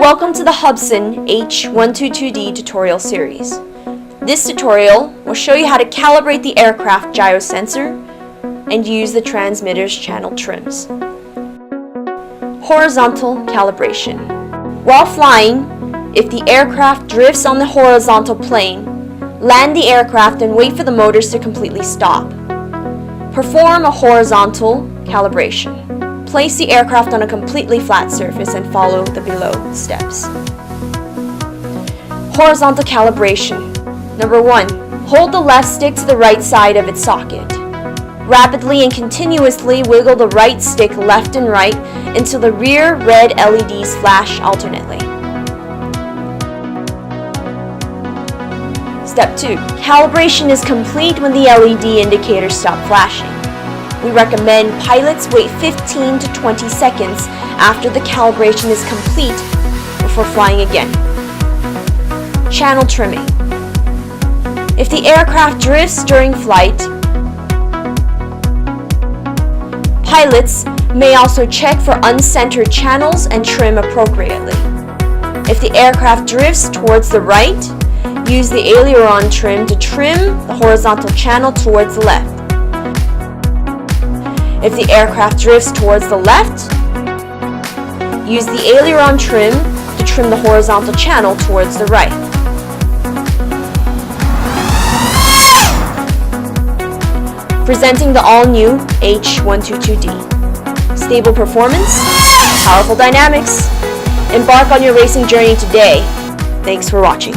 Welcome to the Hubsan H122D tutorial series. This tutorial will show you how to calibrate the aircraft gyro sensor and use the transmitter's channel trims. Horizontal calibration. While flying, if the aircraft drifts on the horizontal plane, land the aircraft and wait for the motors to completely stop. Perform a horizontal calibration. Place the aircraft on a completely flat surface and follow the below steps. Horizontal calibration. Number 1. Hold the left stick to the right side of its socket. Rapidly and continuously wiggle the right stick left and right until the rear red LEDs flash alternately. Step 2. Calibration is complete when the LED indicators stop flashing. We recommend pilots wait 15 to 20 seconds after the calibration is complete before flying again. Channel trimming. If the aircraft drifts during flight, pilots may also check for uncentered channels and trim appropriately. If the aircraft drifts towards the right, use the aileron trim to trim the horizontal channel towards the left. If the aircraft drifts towards the left, use the aileron trim to trim the horizontal channel towards the right. Presenting the all-new H122D. Stable performance, powerful dynamics. Embark on your racing journey today. Thanks for watching.